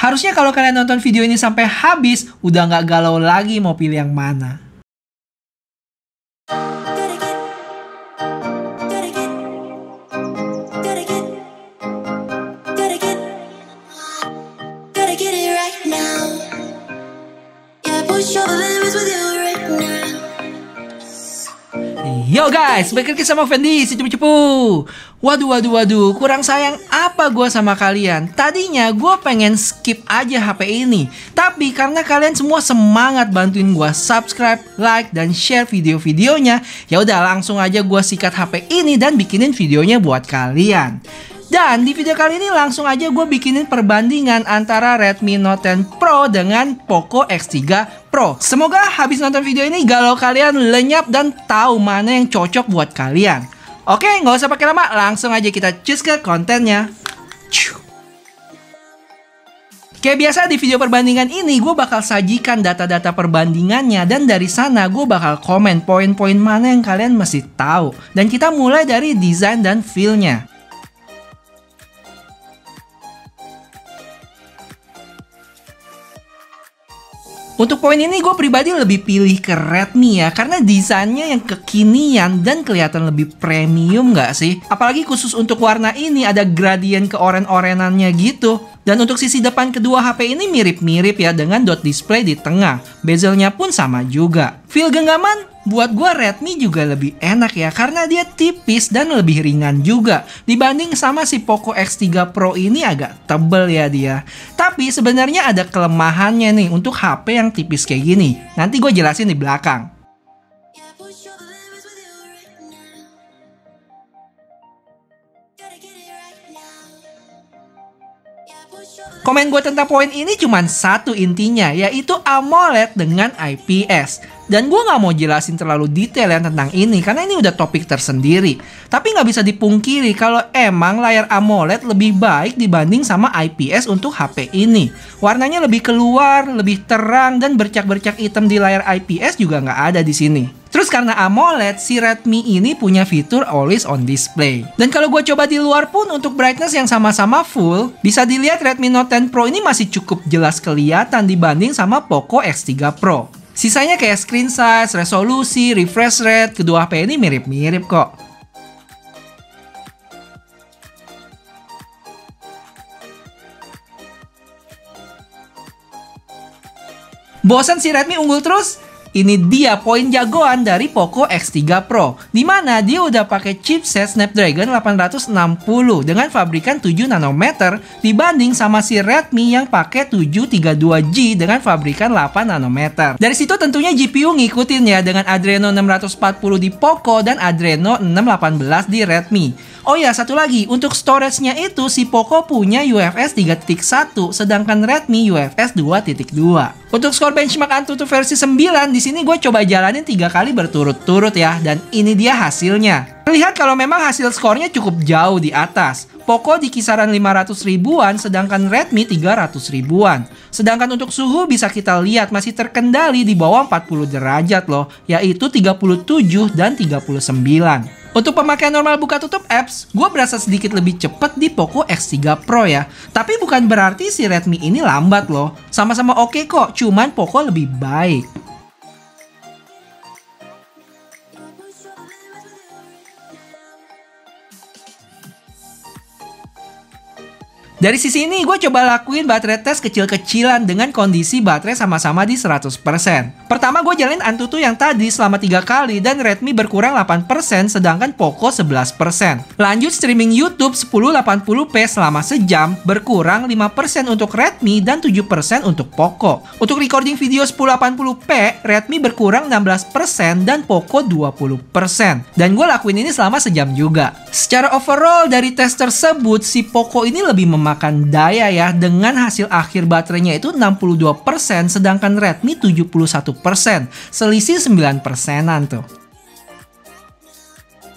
Harusnya kalau kalian nonton video ini sampai habis, udah nggak galau lagi mau pilih yang mana. Yo guys, balik lagi sama Fendi, si cupu-cupu. Waduh, kurang sayang apa gue sama kalian? Tadinya gue pengen skip aja HP ini, tapi karena kalian semua semangat bantuin gue subscribe, like, dan share video-videonya, ya udah langsung aja gue sikat HP ini dan bikinin videonya buat kalian. Dan di video kali ini langsung aja gue bikinin perbandingan antara Redmi Note 10 Pro dengan Poco X3 Pro. Semoga habis nonton video ini galau kalian lenyap dan tahu mana yang cocok buat kalian. Oke, nggak usah pakai lama, langsung aja kita cus ke kontennya. Kayak biasa di video perbandingan ini gue bakal sajikan data-data perbandingannya, dan dari sana gue bakal komen poin-poin mana yang kalian mesti tahu. Dan kita mulai dari desain dan feel-nya. Untuk poin ini gue pribadi lebih pilih ke Redmi ya, karena desainnya yang kekinian dan kelihatan lebih premium nggak sih? Apalagi khusus untuk warna ini ada gradien keoren-orenannya gitu. Dan untuk sisi depan kedua HP ini mirip-mirip ya, dengan dot display di tengah. Bezelnya pun sama juga. Feel genggaman buat gue Redmi juga lebih enak ya, karena dia tipis dan lebih ringan juga. Dibanding sama si Poco X3 Pro ini agak tebel ya dia. Tapi sebenarnya ada kelemahannya nih untuk HP yang tipis kayak gini. Nanti gue jelasin di belakang. Komen gue tentang poin ini cuma satu intinya, yaitu AMOLED dengan IPS. Dan gue nggak mau jelasin terlalu detail ya tentang ini, karena ini udah topik tersendiri. Tapi nggak bisa dipungkiri kalau emang layar AMOLED lebih baik dibanding sama IPS untuk HP ini. Warnanya lebih keluar, lebih terang, dan bercak-bercak hitam di layar IPS juga nggak ada di sini. Terus karena AMOLED, si Redmi ini punya fitur Always On Display. Dan kalau gue coba di luar pun untuk brightness yang sama-sama full, bisa dilihat Redmi Note 10 Pro ini masih cukup jelas kelihatan dibanding sama Poco X3 Pro. Sisanya kayak screen size, resolusi, refresh rate, kedua HP ini mirip-mirip kok. Bosan si Redmi unggul terus? Ini dia poin jagoan dari Poco X3 Pro, dimana dia udah pakai chipset Snapdragon 860 dengan fabrikan 7 nanometer dibanding sama si Redmi yang pakai 732G dengan fabrikan 8 nanometer. Dari situ tentunya GPU ngikutin ya, dengan Adreno 640 di Poco dan Adreno 618 di Redmi. Oh ya, satu lagi, untuk storage-nya itu si Poco punya UFS 3.1, sedangkan Redmi UFS 2.2. Untuk skor benchmark Antutu versi 9, di sini gue coba jalanin 3 kali berturut-turut ya, dan ini dia hasilnya. Terlihat kalau memang hasil skornya cukup jauh di atas. Poco di kisaran 500 ribuan, sedangkan Redmi 300 ribuan. Sedangkan untuk suhu bisa kita lihat masih terkendali di bawah 40 derajat loh, yaitu 37 dan 39. Untuk pemakaian normal buka tutup apps, gue berasa sedikit lebih cepet di Poco X3 Pro ya. Tapi bukan berarti si Redmi ini lambat loh. Sama-sama oke kok, cuman Poco lebih baik. Dari sisi ini gue coba lakuin baterai test kecil-kecilan dengan kondisi baterai sama-sama di 100%. Pertama gue jalanin Antutu yang tadi selama 3 kali dan Redmi berkurang 8%, sedangkan Poco 11%. Lanjut streaming YouTube 1080p selama sejam, berkurang 5% untuk Redmi dan 7% untuk Poco. Untuk recording video 1080p, Redmi berkurang 16% dan Poco 20%. Dan gue lakuin ini selama sejam juga. Secara overall dari tes tersebut, si Poco ini lebih memakan daya ya, dengan hasil akhir baterainya itu 62%, sedangkan Redmi 71%, selisih 9%-an tuh.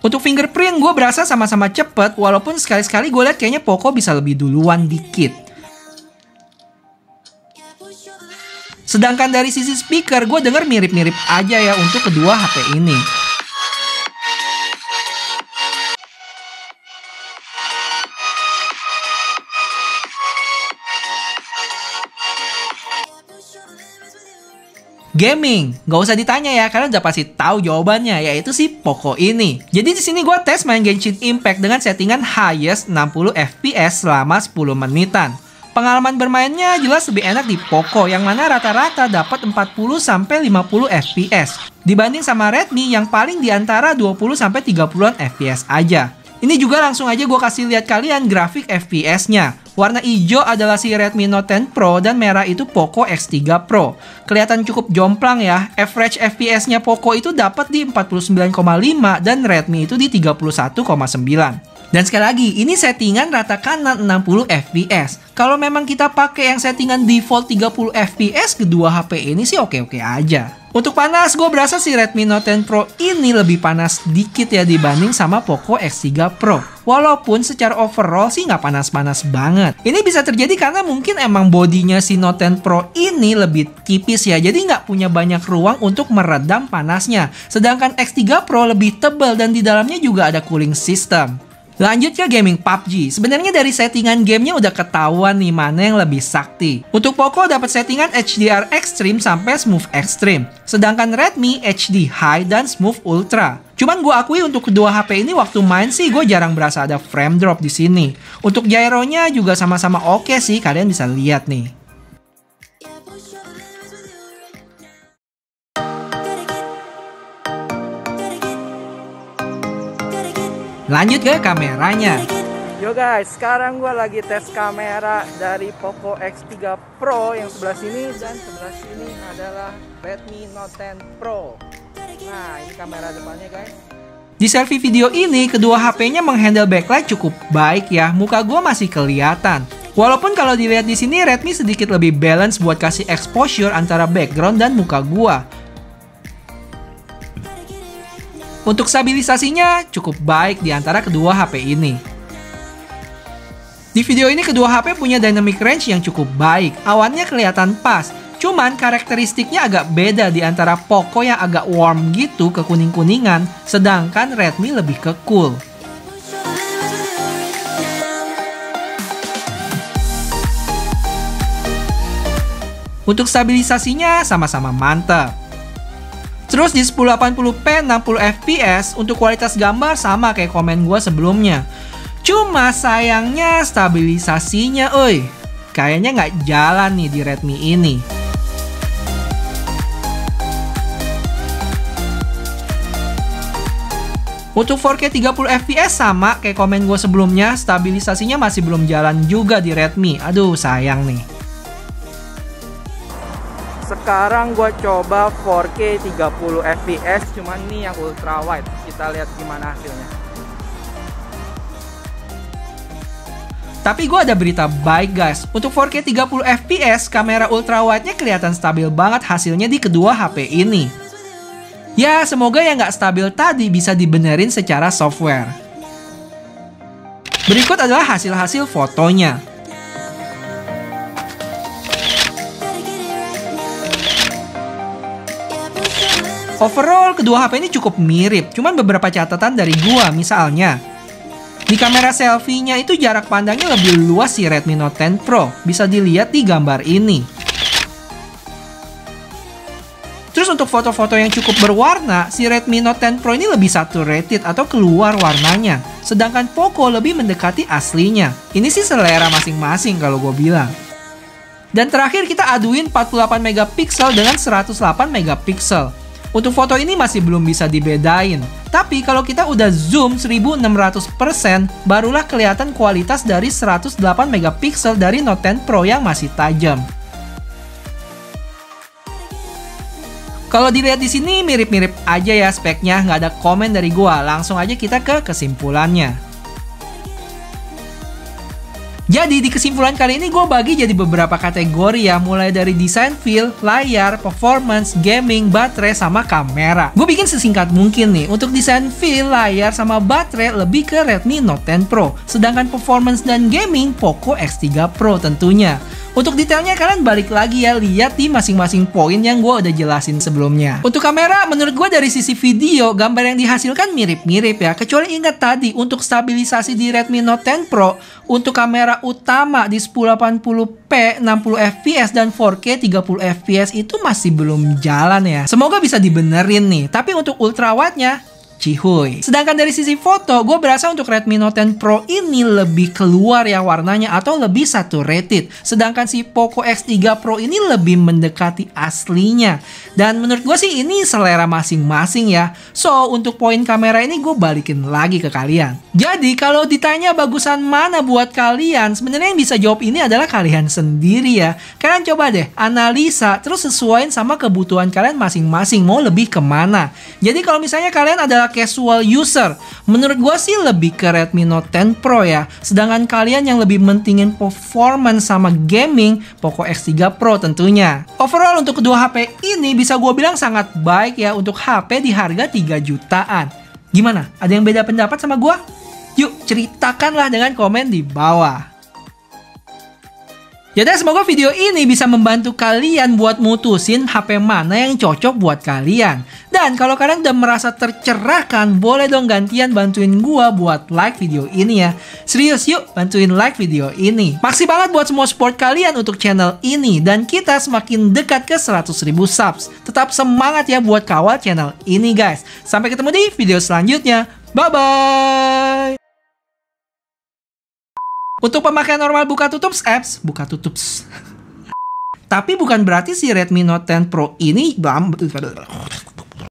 Untuk fingerprint gue berasa sama-sama cepet, walaupun sekali-sekali gue lihat kayaknya Poco bisa lebih duluan dikit. Sedangkan dari sisi speaker gue denger mirip-mirip aja ya untuk kedua HP ini. Gaming, nggak usah ditanya ya, karena udah pasti tahu jawabannya, yaitu si Poco ini. Jadi di sini gue tes main Genshin Impact dengan settingan highest 60 FPS selama 10 menitan. Pengalaman bermainnya jelas lebih enak di Poco, yang mana rata-rata dapat 40-50 FPS. Dibanding sama Redmi yang paling di antara 20-30an FPS aja. Ini juga langsung aja gue kasih lihat kalian grafik FPS-nya. Warna hijau adalah si Redmi Note 10 Pro dan merah itu Poco X3 Pro. Kelihatan cukup jomplang ya. Average FPS-nya Poco itu dapat di 49,5 dan Redmi itu di 31,9. Dan sekali lagi, ini settingan rata kanan 60 FPS. Kalau memang kita pakai yang settingan default 30 FPS, kedua HP ini sih oke-oke aja. Untuk panas, gue berasa si Redmi Note 10 Pro ini lebih panas dikit ya dibanding sama Poco X3 Pro. Walaupun secara overall sih nggak panas-panas banget. Ini bisa terjadi karena mungkin emang bodinya si Note 10 Pro ini lebih tipis ya. Jadi nggak punya banyak ruang untuk meredam panasnya. Sedangkan X3 Pro lebih tebal dan di dalamnya juga ada cooling system. Lanjut ke gaming PUBG. Sebenarnya dari settingan gamenya udah ketahuan nih mana yang lebih sakti. Untuk Poco dapat settingan HDR Extreme sampai Smooth Extreme. Sedangkan Redmi HD High dan Smooth Ultra. Cuman gue akui untuk kedua HP ini waktu main sih gue jarang berasa ada frame drop di sini. Untuk gyronya juga sama-sama oke sih, kalian bisa lihat nih. Lanjut ke kameranya. Yo guys, sekarang gue lagi tes kamera dari Poco X3 Pro yang sebelah sini dan sebelah sini adalah Redmi Note 10 Pro. Nah, ini kamera depannya guys. Di selfie video ini, kedua HP-nya menghandle backlight cukup baik ya. Muka gue masih kelihatan. Walaupun kalau dilihat di sini Redmi sedikit lebih balance buat kasih exposure antara background dan muka gue. Untuk stabilisasinya cukup baik di antara kedua HP ini. Di video ini kedua HP punya dynamic range yang cukup baik. Awannya kelihatan pas. Cuman karakteristiknya agak beda di antara Poco yang agak warm gitu ke kuning-kuningan, sedangkan Redmi lebih ke cool. Untuk stabilisasinya sama-sama mantap. Terus di 1080p 60 fps untuk kualitas gambar sama kayak komen gue sebelumnya. Cuma sayangnya stabilisasinya kayaknya nggak jalan nih di Redmi ini. Untuk 4K 30 fps sama kayak komen gue sebelumnya, stabilisasinya masih belum jalan juga di Redmi. Aduh sayang nih. Sekarang gue coba 4K 30 fps, cuman nih yang ultra wide. Kita lihat gimana hasilnya. Tapi gue ada berita baik guys. Untuk 4K 30 fps, kamera ultra wide-nya kelihatan stabil banget hasilnya di kedua HP ini. Ya, semoga yang nggak stabil tadi bisa dibenerin secara software. Berikut adalah hasil-hasil fotonya. Overall, kedua HP ini cukup mirip, cuman beberapa catatan dari gua, misalnya di kamera selfie-nya itu jarak pandangnya lebih luas si Redmi Note 10 Pro, bisa dilihat di gambar ini. Terus untuk foto-foto yang cukup berwarna, si Redmi Note 10 Pro ini lebih saturated atau keluar warnanya, sedangkan Poco lebih mendekati aslinya. Ini sih selera masing-masing kalau gue bilang. Dan terakhir kita aduin 48 megapiksel dengan 108 megapiksel. Untuk foto ini masih belum bisa dibedain. Tapi kalau kita udah zoom 1600%, barulah kelihatan kualitas dari 108 megapiksel dari Note 10 Pro yang masih tajam. Kalau dilihat di sini mirip-mirip aja ya speknya, nggak ada komen dari gua. Langsung aja kita ke kesimpulannya. Jadi di kesimpulan kali ini gue bagi jadi beberapa kategori ya, mulai dari desain feel, layar, performance, gaming, baterai, sama kamera. Gue bikin sesingkat mungkin nih. Untuk desain feel, layar, sama baterai lebih ke Redmi Note 10 Pro. Sedangkan performance dan gaming Poco X3 Pro tentunya. Untuk detailnya kalian balik lagi ya, lihat di masing-masing poin yang gue udah jelasin sebelumnya. Untuk kamera, menurut gue dari sisi video, gambar yang dihasilkan mirip-mirip ya. Kecuali ingat tadi, untuk stabilisasi di Redmi Note 10 Pro, untuk kamera utama di 1080p 60 fps dan 4K 30 fps itu masih belum jalan ya. Semoga bisa dibenerin nih. Tapi untuk ultrawide-nya, cihuy. Sedangkan dari sisi foto, gue berasa untuk Redmi Note 10 Pro ini lebih keluar ya warnanya atau lebih saturated. Sedangkan si Poco X3 Pro ini lebih mendekati aslinya. Dan menurut gue sih ini selera masing-masing ya. So, untuk poin kamera ini gue balikin lagi ke kalian. Jadi, kalau ditanya bagusan mana buat kalian, sebenarnya yang bisa jawab ini adalah kalian sendiri ya. Kalian coba deh analisa, terus sesuaiin sama kebutuhan kalian masing-masing. Mau lebih kemana? Jadi, kalau misalnya kalian adalah casual user, menurut gue sih lebih ke Redmi Note 10 Pro ya. Sedangkan kalian yang lebih mentingin performance sama gaming, Poco X3 Pro tentunya. Overall untuk kedua HP ini bisa gue bilang sangat baik ya untuk HP di harga 3 jutaan. Gimana? Ada yang beda pendapat sama gue? Yuk ceritakanlah dengan komen di bawah. Jadi semoga video ini bisa membantu kalian buat mutusin HP mana yang cocok buat kalian. Dan kalau kalian udah merasa tercerahkan, boleh dong gantian bantuin gua buat like video ini ya. Serius yuk, bantuin like video ini. Makasih banget buat semua support kalian untuk channel ini. Dan kita semakin dekat ke 100.000 subs. Tetap semangat ya buat kawal channel ini guys. Sampai ketemu di video selanjutnya. Bye-bye. Untuk pemakaian normal buka tutup apps, buka tutup. Tapi bukan berarti si Redmi Note 10 Pro ini